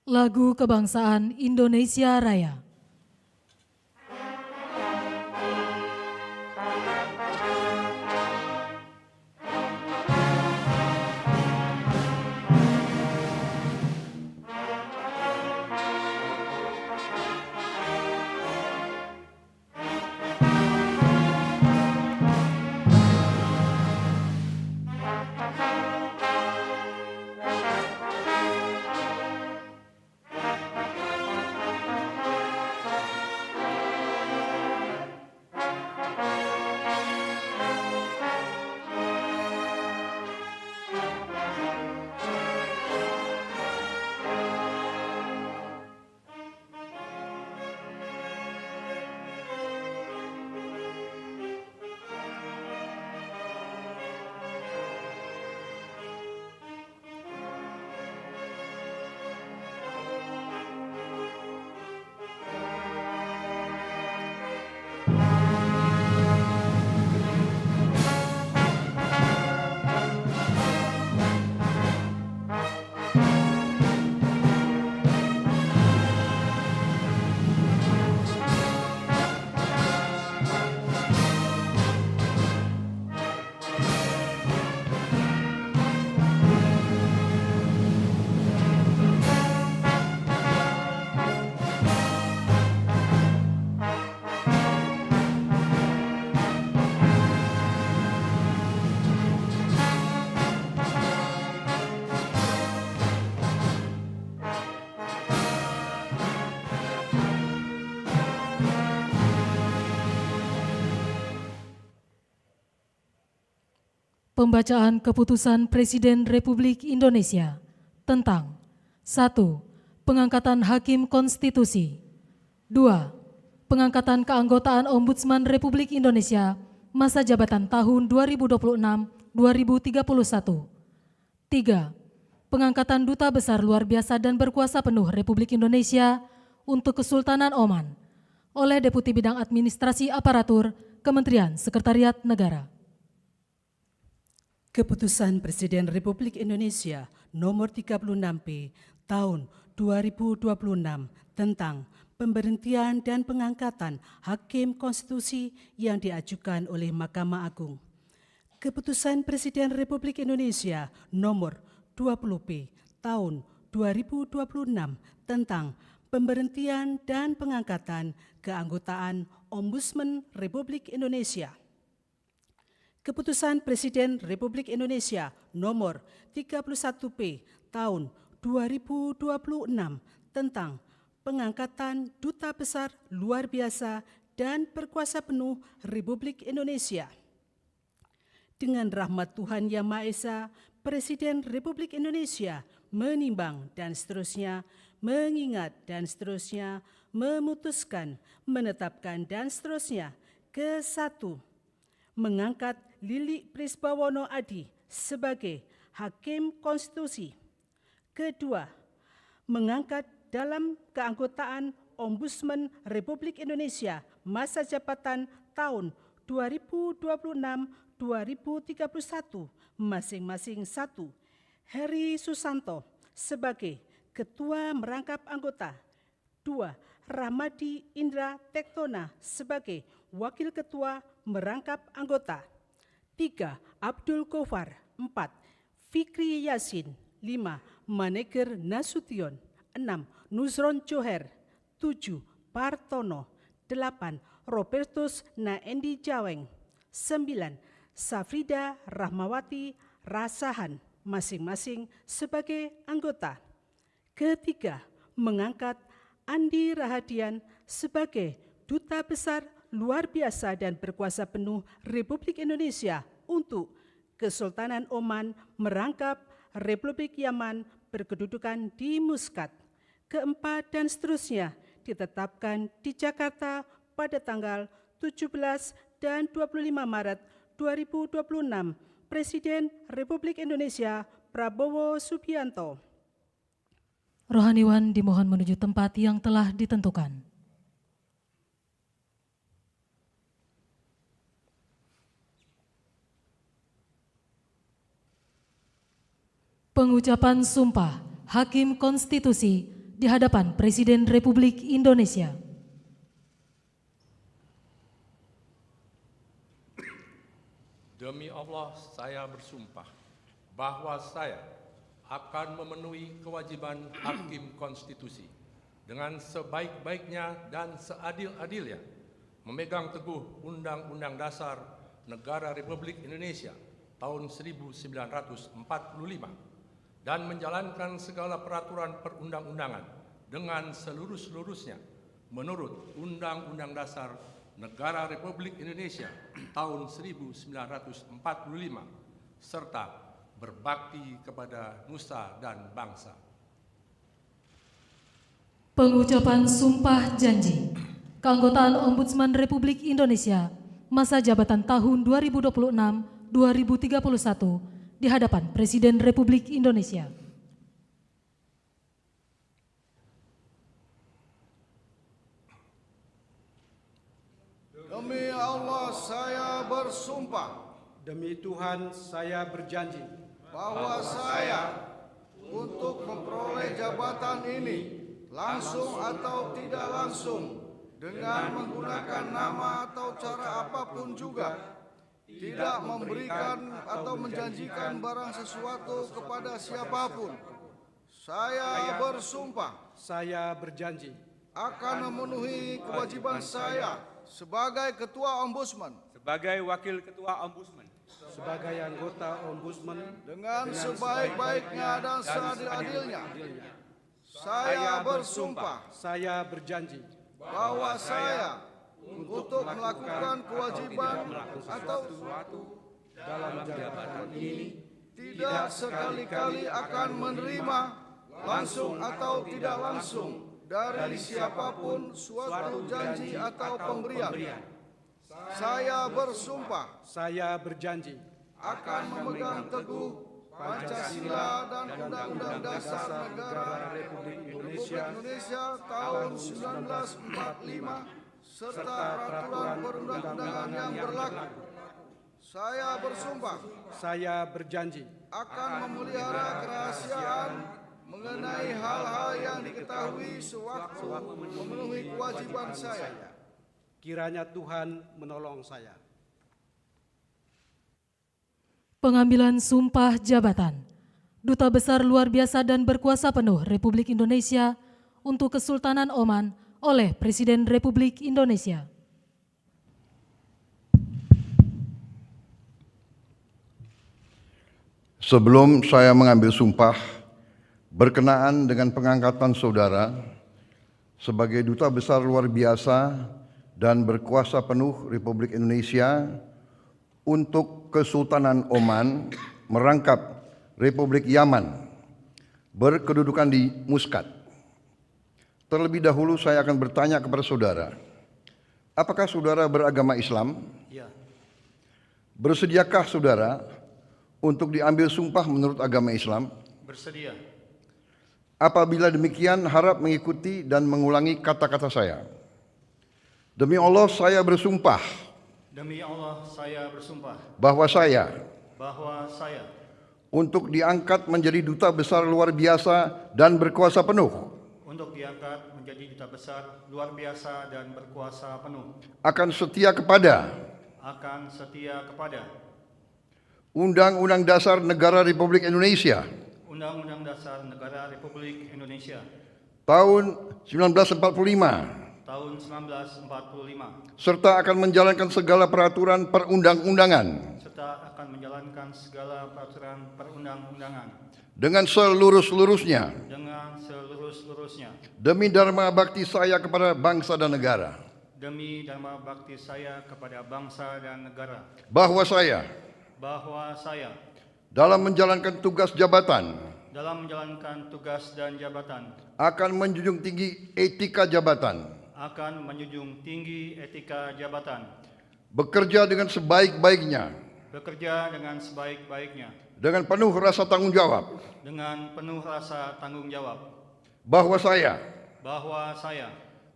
Lagu Kebangsaan Indonesia Raya. Pembacaan Keputusan Presiden Republik Indonesia tentang 1. Pengangkatan Hakim Konstitusi. 2. Pengangkatan keanggotaan Ombudsman Republik Indonesia masa jabatan tahun 2026-2031. 3. Pengangkatan Duta Besar Luar Biasa dan Berkuasa Penuh Republik Indonesia untuk Kesultanan Oman oleh Deputi Bidang Administrasi Aparatur Kementerian Sekretariat Negara. Keputusan Presiden Republik Indonesia Nomor 36P Tahun 2026 tentang pemberhentian dan pengangkatan Hakim Konstitusi yang diajukan oleh Mahkamah Agung. Keputusan Presiden Republik Indonesia Nomor 20P Tahun 2026 tentang pemberhentian dan pengangkatan keanggotaan Ombudsman Republik Indonesia. Keputusan Presiden Republik Indonesia Nomor 31P Tahun 2026 tentang pengangkatan Duta Besar Luar Biasa dan Berkuasa Penuh Republik Indonesia. Dengan rahmat Tuhan Yang Maha Esa, Presiden Republik Indonesia menimbang dan seterusnya, mengingat dan seterusnya, memutuskan, menetapkan dan seterusnya. Ke-1. Mengangkat Lilik Prisbawono Adi sebagai Hakim Konstitusi. Kedua, mengangkat dalam keanggotaan Ombudsman Republik Indonesia masa jabatan tahun 2026-2031 masing-masing 1. Heri Susanto sebagai Ketua Merangkap Anggota. 2. Rahmadi Indra Tektona sebagai Wakil Ketua Merangkap Anggota. 3. Abdul Gofar. 4. Fikri Yasin. 5. Maneger Nasution. 6. Nusron Joher. 7. Partono. 8. Robertus Naendi Jaweng. 9. Safrida Rahmawati Rasahan masing-masing sebagai anggota. Ketiga, mengangkat Andi Rahadian sebagai Duta Besar Luar Biasa dan Berkuasa Penuh Republik Indonesia untuk Kesultanan Oman merangkap Republik Yaman berkedudukan di Muscat. Keempat dan seterusnya ditetapkan di Jakarta pada tanggal 17 dan 25 Maret 2026. Presiden Republik Indonesia Prabowo Subianto. Rohaniwan dimohon menuju tempat yang telah ditentukan. Pengucapan Sumpah Hakim Konstitusi di hadapan Presiden Republik Indonesia. Demi Allah, saya bersumpah bahwa saya akan memenuhi kewajiban hakim konstitusi dengan sebaik-baiknya dan seadil-adilnya, memegang teguh Undang-Undang Dasar Negara Republik Indonesia tahun 1945 dan menjalankan segala peraturan perundang-undangan dengan seluruh-seluruhnya menurut Undang-Undang Dasar Negara Republik Indonesia tahun 1945 serta berbakti kepada nusa dan bangsa. Pengucapan Sumpah Janji Keanggotaan Ombudsman Republik Indonesia masa jabatan tahun 2026-2031 di hadapan Presiden Republik Indonesia. Demi Allah saya bersumpah Demi Tuhan saya berjanji bahwa saya untuk memperoleh jabatan ini langsung atau tidak langsung dengan menggunakan nama atau cara apapun juga tidak memberikan atau menjanjikan barang sesuatu kepada siapapun. Saya bersumpah Saya berjanji akan memenuhi kewajiban saya sebagai Ketua Ombudsman sebagai Wakil Ketua Ombudsman sebagai anggota Ombudsman dengan sebaik-baiknya dan seadil-adilnya. Saya bersumpah Saya berjanji bahwa saya untuk melakukan kewajiban atau dalam jabatan ini tidak sekali-kali akan menerima langsung atau tidak langsung dari siapapun suatu janji atau pemberian. Saya bersumpah Saya berjanji akan memegang teguh Pancasila dan Undang-Undang Dasar Negara Republik Indonesia tahun 1945 serta peraturan perundang-undangan yang berlaku. Saya bersumpah Saya berjanji akan memelihara kerahasiaan mengenai hal-hal yang diketahui sewaktu memenuhi kewajiban saya. kiranya Tuhan menolong saya. Pengambilan sumpah jabatan Duta Besar Luar Biasa dan Berkuasa Penuh Republik Indonesia untuk Kesultanan Oman oleh Presiden Republik Indonesia. Sebelum saya mengambil sumpah berkenaan dengan pengangkatan saudara sebagai Duta Besar Luar Biasa dan Berkuasa Penuh Republik Indonesia untuk Kesultanan Oman merangkap Republik Yaman berkedudukan di Muscat. Terlebih dahulu saya akan bertanya kepada saudara, apakah saudara beragama Islam? Ya. Bersediakah saudara untuk diambil sumpah menurut agama Islam? Bersedia. Apabila demikian, harap mengikuti dan mengulangi kata-kata saya. Demi Allah saya bersumpah Demi Allah saya bersumpah bahwa saya untuk diangkat menjadi Duta Besar Luar Biasa dan Berkuasa Penuh untuk diangkat menjadi Duta Besar Luar Biasa dan Berkuasa Penuh akan setia kepada Undang-Undang Dasar Negara Republik Indonesia Undang-Undang Dasar Negara Republik Indonesia tahun 1945 tahun 1945 serta akan menjalankan segala peraturan perundang-undangan dengan seluruh-seluruhnya demi dharma bakti saya kepada bangsa dan negara. Bahwa saya dalam menjalankan tugas jabatan akan menjunjung tinggi etika jabatan, bekerja dengan sebaik-baiknya, dengan penuh rasa tanggung jawab, bahwa saya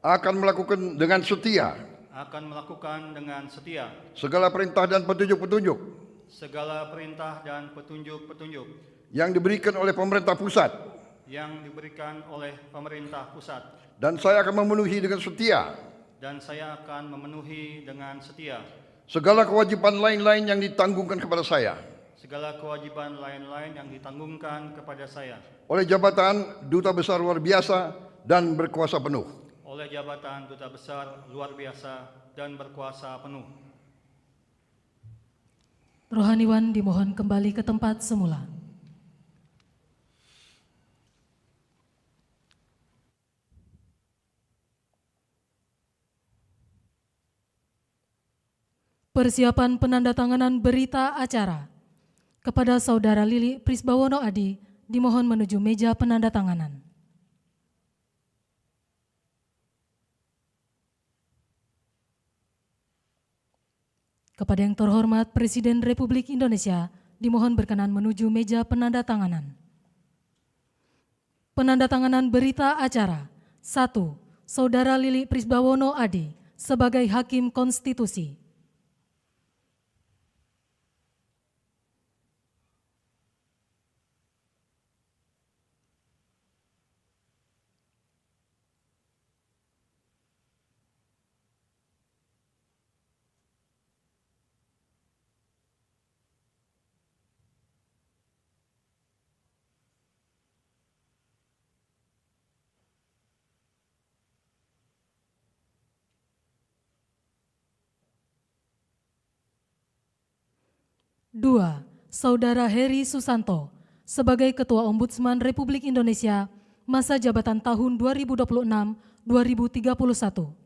akan melakukan dengan setia segala perintah dan petunjuk-petunjuk yang diberikan oleh pemerintah pusat yang diberikan oleh pemerintah pusat, dan saya akan memenuhi dengan setia dan saya akan memenuhi dengan setia segala kewajiban lain-lain yang ditanggungkan kepada saya segala kewajiban lain-lain yang ditanggungkan kepada saya oleh jabatan Duta Besar Luar Biasa dan berkuasa penuh. oleh jabatan Duta Besar Luar Biasa dan berkuasa penuh. Rohaniwan dimohon kembali ke tempat semula. Persiapan penandatanganan berita acara. Kepada Saudara Lili Prisbawono Adi, dimohon menuju meja penandatanganan. Kepada yang terhormat Presiden Republik Indonesia, dimohon berkenan menuju meja penandatanganan. Penandatanganan berita acara. 1. Saudara Lili Prisbawono Adi sebagai Hakim Konstitusi. Dua, Saudara Heri Susanto sebagai Ketua Ombudsman Republik Indonesia masa jabatan tahun 2026-2031.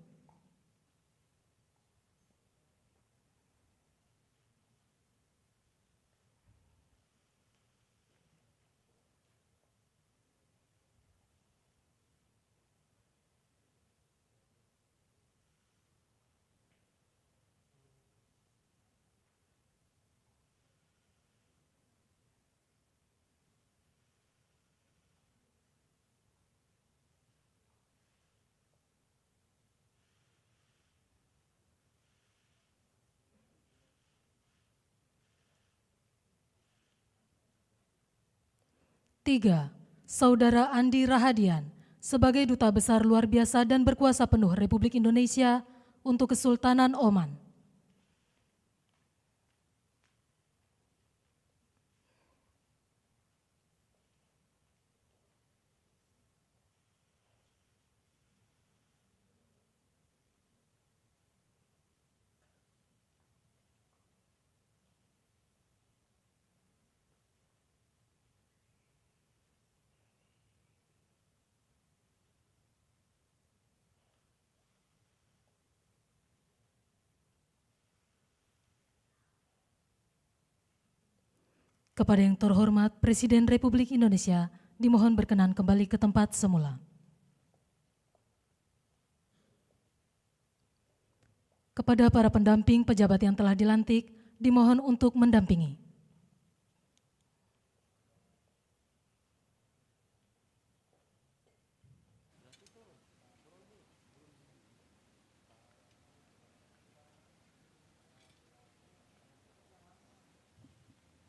Tiga, Saudara Andi Rahadian sebagai Duta Besar Luar Biasa dan berkuasa penuh Republik Indonesia untuk Kesultanan Oman. Kepada yang terhormat Presiden Republik Indonesia, dimohon berkenan kembali ke tempat semula. Kepada para pendamping pejabat yang telah dilantik, dimohon untuk mendampingi.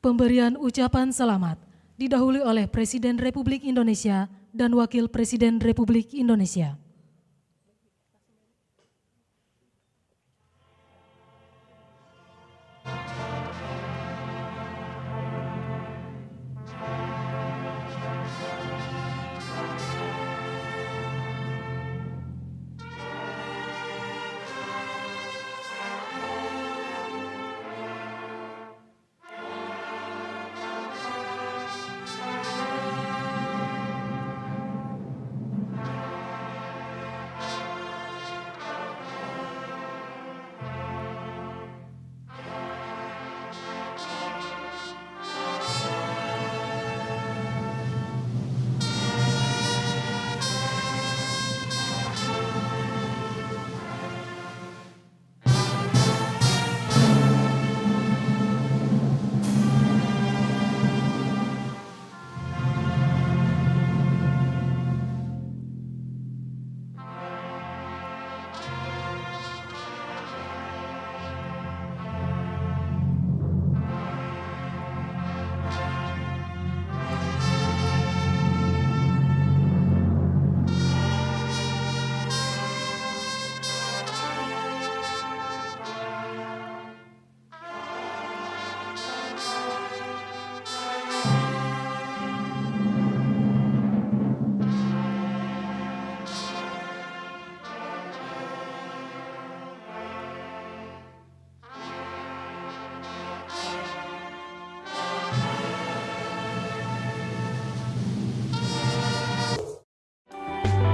Pemberian ucapan selamat didahului oleh Presiden Republik Indonesia dan Wakil Presiden Republik Indonesia.